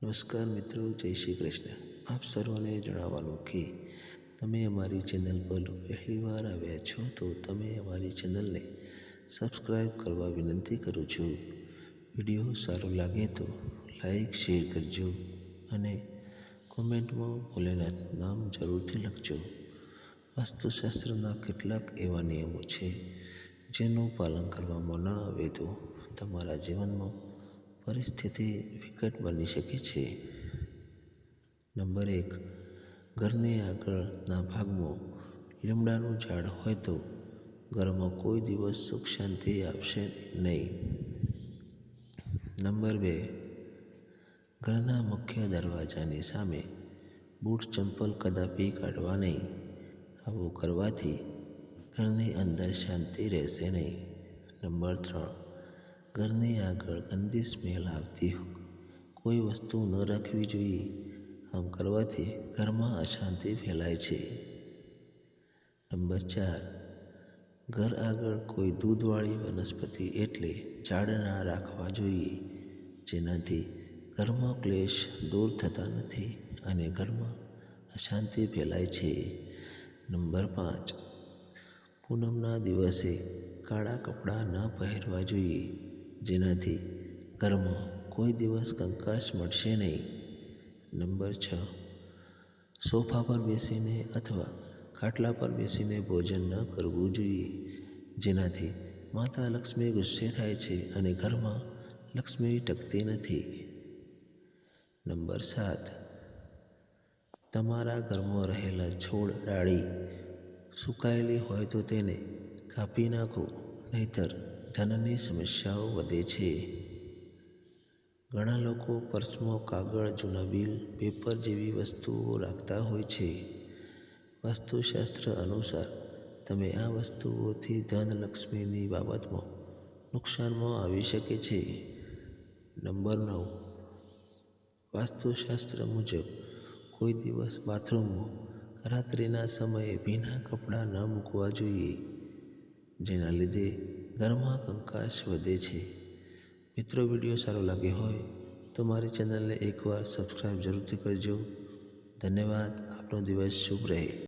નમસ્કાર મિત્રો, જય શ્રી કૃષ્ણ। આપ સર્વને જણાવવાનું કે તમે અમારી ચેનલ પર પહેલીવાર આવ્યા છો તો તમે અમારી ચેનલને સબસ્ક્રાઈબ કરવા વિનંતી કરું છું। વિડીયો સારો લાગે તો લાઈક શેર કરજો અને કોમેન્ટમાં ભોલેનાથનું નામ જરૂરથી લખજો। વાસ્તુશાસ્ત્રના કેટલાક એવા નિયમો છે જેનું પાલન કરવામાં ન આવે તો તમારા જીવનમાં પરિસ્થિતિ વિકટ બની શકે છે। નંબર 1, ઘરની આગળના ભાગમાં લીમડાનું ઝાડ હોય તો ઘરમાં કોઈ દિવસ સુખ શાંતિ આવશે નહીં। નંબર 2, ઘરના મુખ્ય દરવાજાની સામે બૂટ ચંપલ કદાપી કાઢવા નહીં। આવું કરવાથી ઘરની અંદર શાંતિ રહેશે નહીં। નંબર 3, ઘરની આગળ ગંદી સ્મેલ આવતી કોઈ વસ્તુ ન રાખવી જોઈએ। આમ કરવાથી ઘરમાં અશાંતિ ફેલાય છે। નંબર 4, ઘર આગળ કોઈ દૂધવાળી વનસ્પતિ એટલે ઝાડ ના રાખવા જોઈએ, જેનાથી ઘરમાં ક્લેશ દૂર થતા નથી અને ઘરમાં અશાંતિ ફેલાય છે। નંબર 5, પૂનમના દિવસે કાળા કપડાં ન પહેરવા જોઈએ, જેનાથી ઘરમાં કોઈ દિવસ કંકાસ મળશે નહીં। નંબર 6, સોફા પર બેસીને અથવા ખાટલા પર બેસીને ભોજન ન કરવું જોઈએ, જેનાથી માતા લક્ષ્મી ગુસ્સે થાય છે અને ઘરમાં લક્ષ્મી ટકતી નથી। નંબર 7, તમારા ઘરમાં રહેલા છોડ ડાળી સુકાયેલી હોય તો તેને કાપી નાખો, નહીંતર ધનની સમસ્યાઓ વધે છે। ઘણા લોકો પર્સમાં કાગળ, જૂના બિલ, પેપર જેવી વસ્તુઓ રાખતા હોય છે। વાસ્તુશાસ્ત્ર અનુસાર તમે આ વસ્તુઓથી ધન લક્ષ્મીની બાબતમાં નુકસાનમાં આવી શકે છે। નંબર 9, વાસ્તુશાસ્ત્ર મુજબ કોઈ દિવસ બાથરૂમમાં રાત્રિના સમયે ભીના કપડાં ન મૂકવા જોઈએ, જેના લીધે ઘરમાં કંકાસ વધે છે। મિત્રો, વિડીયો સારો લાગ્યો હોય તો મારી ચેનલને એકવાર સબસ્ક્રાઈબ જરૂરથી કરજો। ધન્યવાદ। આપનો દિવસ શુભ રહે।